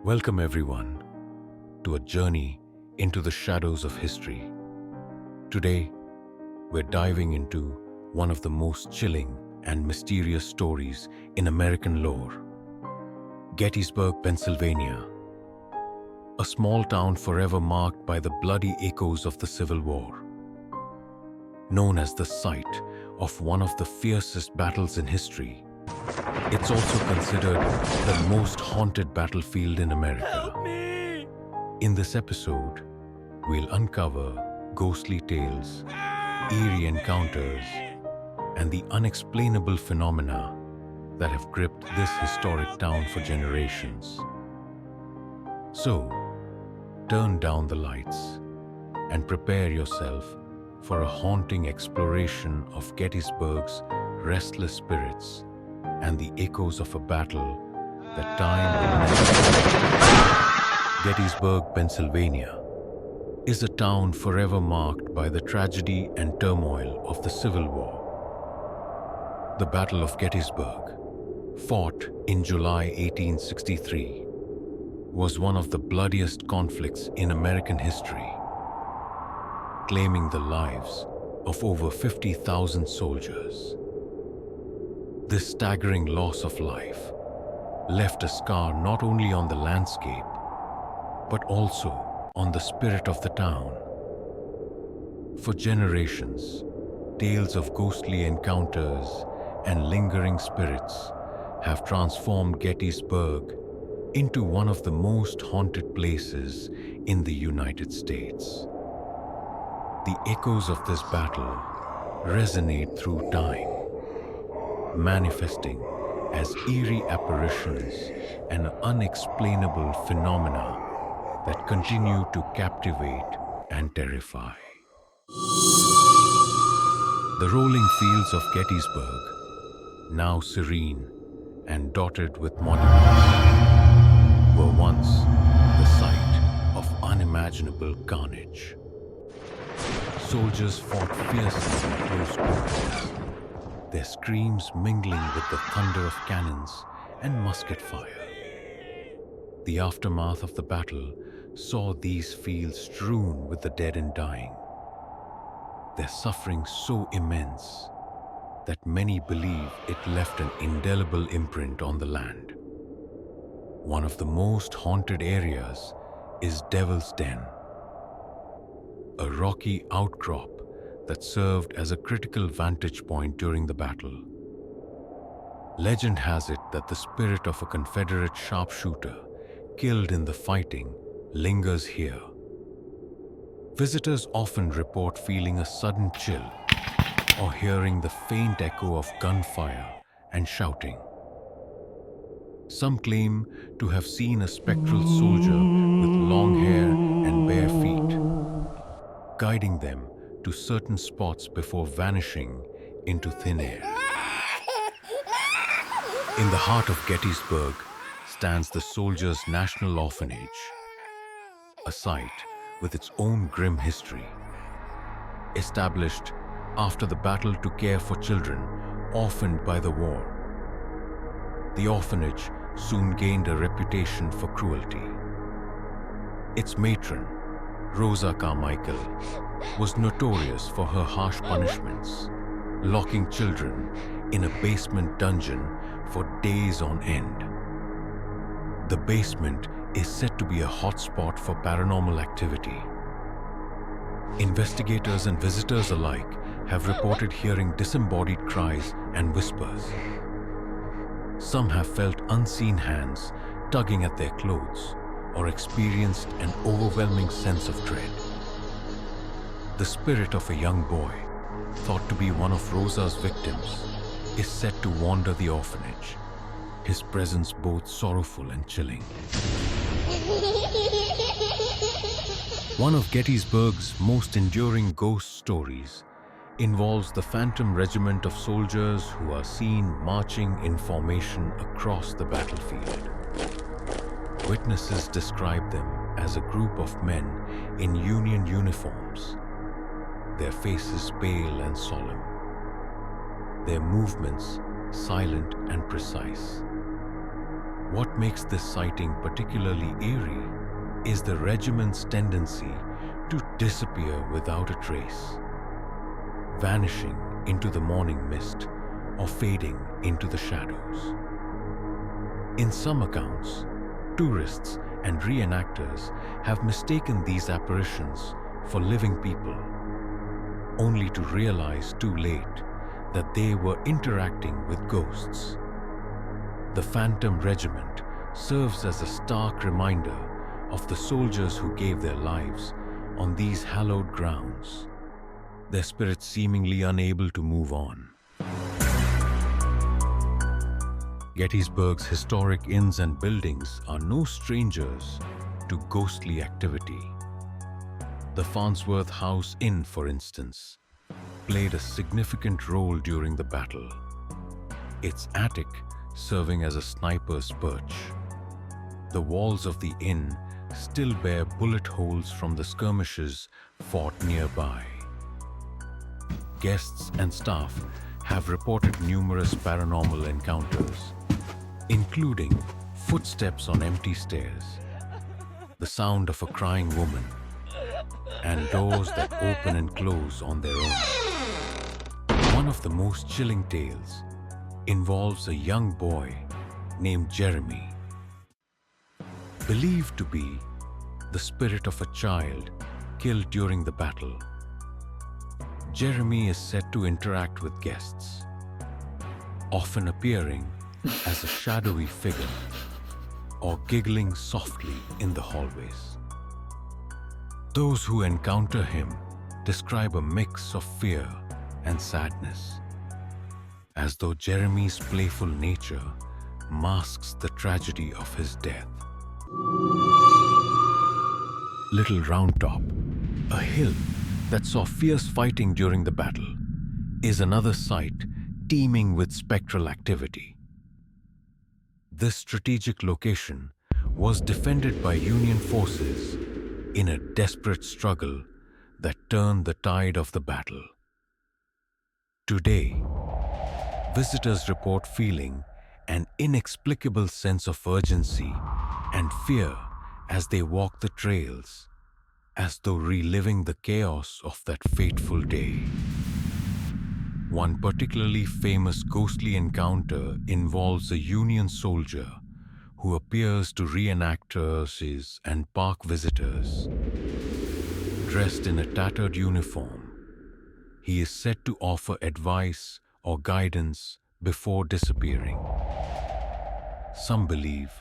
Welcome everyone to a journey into the shadows of history. Today, we're diving into one of the most chilling and mysterious stories in American lore. Gettysburg, Pennsylvania, a small town forever marked by the bloody echoes of the Civil War. Known as the site of one of the fiercest battles in history, it's also considered the most haunted battlefield in America. Help me! In this episode, we'll uncover ghostly tales, eerie encounters, and the unexplainable phenomena that have gripped this historic town for generations. So, turn down the lights and prepare yourself for a haunting exploration of Gettysburg's restless spirits and the echoes of a battle that time will never. Gettysburg, Pennsylvania, is a town forever marked by the tragedy and turmoil of the Civil War. The Battle of Gettysburg, fought in July 1863, was one of the bloodiest conflicts in American history, claiming the lives of over 50,000 soldiers. This staggering loss of life left a scar not only on the landscape, but also on the spirit of the town. For generations, tales of ghostly encounters and lingering spirits have transformed Gettysburg into one of the most haunted places in the United States. The echoes of this battle resonate through time, manifesting as eerie apparitions and unexplainable phenomena that continue to captivate and terrify. The rolling fields of Gettysburg, now serene and dotted with monuments, were once the site of unimaginable carnage. Soldiers fought fiercely in close quarters, their screams mingling with the thunder of cannons and musket fire. The aftermath of the battle saw these fields strewn with the dead and dying, their suffering so immense that many believe it left an indelible imprint on the land. One of the most haunted areas is Devil's Den, a rocky outcrop that served as a critical vantage point during the battle. Legend has it that the spirit of a Confederate sharpshooter killed in the fighting lingers here. Visitors often report feeling a sudden chill or hearing the faint echo of gunfire and shouting. Some claim to have seen a spectral soldier with long hair and bare feet, guiding them to certain spots before vanishing into thin air. In the heart of Gettysburg stands the Soldiers' National Orphanage, a site with its own grim history. Established after the battle to care for children orphaned by the war, the orphanage soon gained a reputation for cruelty. Its matron, Rosa Carmichael, was notorious for her harsh punishments, locking children in a basement dungeon for days on end. The basement is said to be a hotspot for paranormal activity. Investigators and visitors alike have reported hearing disembodied cries and whispers. Some have felt unseen hands tugging at their clothes or experienced an overwhelming sense of dread. The spirit of a young boy, thought to be one of Rosa's victims, is said to wander the orphanage, his presence both sorrowful and chilling. One of Gettysburg's most enduring ghost stories involves the phantom regiment of soldiers who are seen marching in formation across the battlefield. Witnesses describe them as a group of men in Union uniforms, their faces pale and solemn, their movements silent and precise. What makes this sighting particularly eerie is the regiment's tendency to disappear without a trace, vanishing into the morning mist or fading into the shadows. In some accounts, tourists and reenactors have mistaken these apparitions for living people, only to realize too late that they were interacting with ghosts. The Phantom Regiment serves as a stark reminder of the soldiers who gave their lives on these hallowed grounds, their spirits seemingly unable to move on. Gettysburg's historic inns and buildings are no strangers to ghostly activity. The Farnsworth House Inn, for instance, played a significant role during the battle, its attic serving as a sniper's perch. The walls of the inn still bear bullet holes from the skirmishes fought nearby. Guests and staff have reported numerous paranormal encounters, including footsteps on empty stairs, the sound of a crying woman, and doors that open and close on their own. One of the most chilling tales involves a young boy named Jeremy, believed to be the spirit of a child killed during the battle. Jeremy is said to interact with guests, often appearing as a shadowy figure or giggling softly in the hallways. Those who encounter him describe a mix of fear and sadness, as though Jeremy's playful nature masks the tragedy of his death. Little Round Top, a hill that saw fierce fighting during the battle, is another site teeming with spectral activity. This strategic location was defended by Union forces in a desperate struggle that turned the tide of the battle. Today, visitors report feeling an inexplicable sense of urgency and fear as they walk the trails, as though reliving the chaos of that fateful day. One particularly famous ghostly encounter involves a Union soldier who appears to reenactors and park visitors. Dressed in a tattered uniform, he is said to offer advice or guidance before disappearing. Some believe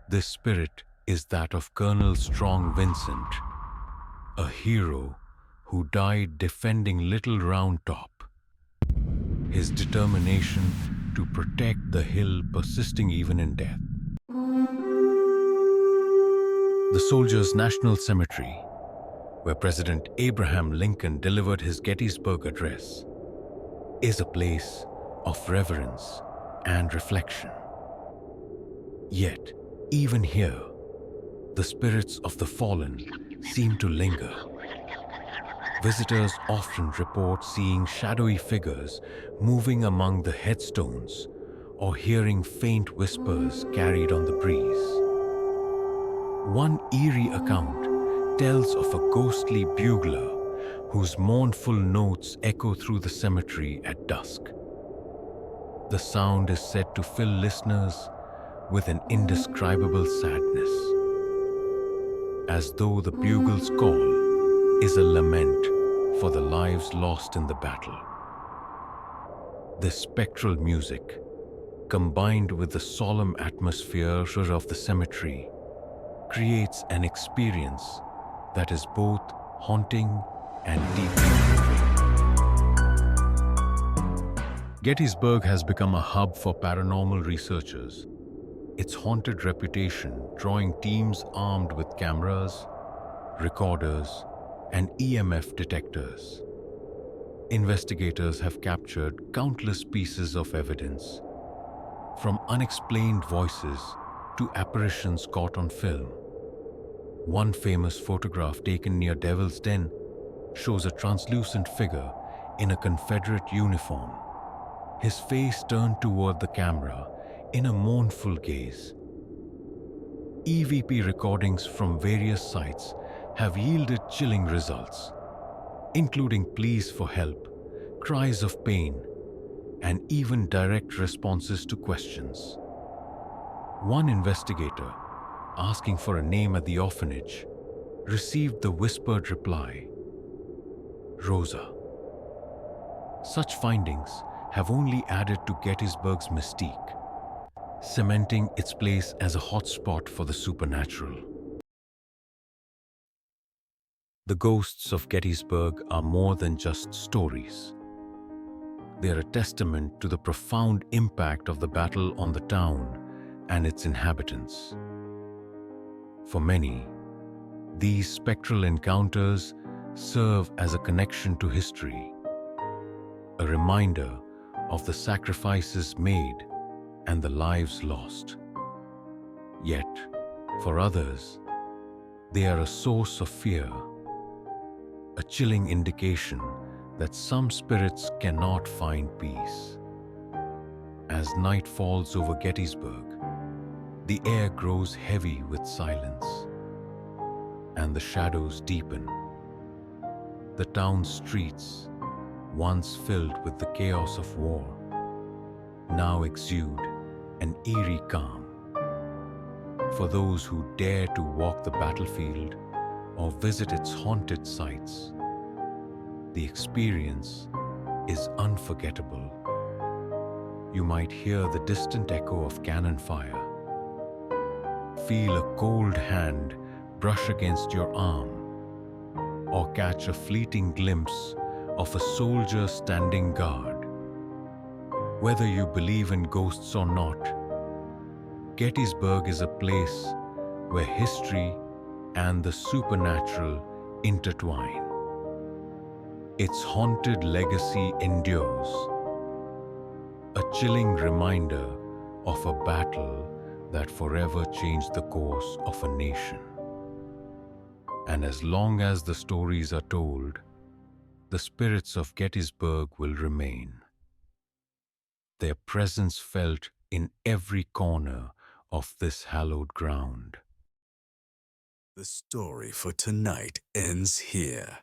this spirit is that of Colonel Strong Vincent, a hero who died defending Little Round Top, his determination to protect the hill persisting even in death. The Soldiers' National Cemetery, where President Abraham Lincoln delivered his Gettysburg Address, is a place of reverence and reflection. Yet, even here, the spirits of the fallen seem to linger. Visitors often report seeing shadowy figures moving among the headstones or hearing faint whispers carried on the breeze. One eerie account tells of a ghostly bugler whose mournful notes echo through the cemetery at dusk. The sound is said to fill listeners with an indescribable sadness, as though the bugle's call is a lament for the lives lost in the battle. This spectral music, combined with the solemn atmosphere of the cemetery, creates an experience that is both haunting and deeply moving. Gettysburg has become a hub for paranormal researchers, its haunted reputation drawing teams armed with cameras, recorders, and EMF detectors. Investigators have captured countless pieces of evidence, from unexplained voices to apparitions caught on film. One famous photograph taken near Devil's Den shows a translucent figure in a Confederate uniform, his face turned toward the camera in a mournful gaze. EVP recordings from various sites have yielded chilling results, including pleas for help, cries of pain, and even direct responses to questions. One investigator, asking for a name at the orphanage, received the whispered reply, Rosa. Such findings have only added to Gettysburg's mystique, cementing its place as a hotspot for the supernatural. The ghosts of Gettysburg are more than just stories. They are a testament to the profound impact of the battle on the town and its inhabitants. For many, these spectral encounters serve as a connection to history, a reminder of the sacrifices made and the lives lost. Yet, for others, they are a source of fear, a chilling indication that some spirits cannot find peace. As night falls over Gettysburg, the air grows heavy with silence, and the shadows deepen. The town's streets, once filled with the chaos of war, now exude an eerie calm. For those who dare to walk the battlefield or visit its haunted sites, the experience is unforgettable. You might hear the distant echo of cannon fire, feel a cold hand brush against your arm, or catch a fleeting glimpse of a soldier standing guard. Whether you believe in ghosts or not, Gettysburg is a place where history and the supernatural intertwine. Its haunted legacy endures, a chilling reminder of a battle that forever changed the course of a nation. And as long as the stories are told, the spirits of Gettysburg will remain, their presence felt in every corner of this hallowed ground. The story for tonight ends here.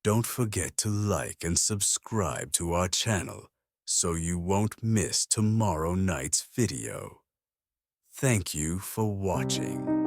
Don't forget to like and subscribe to our channel so you won't miss tomorrow night's video. Thank you for watching.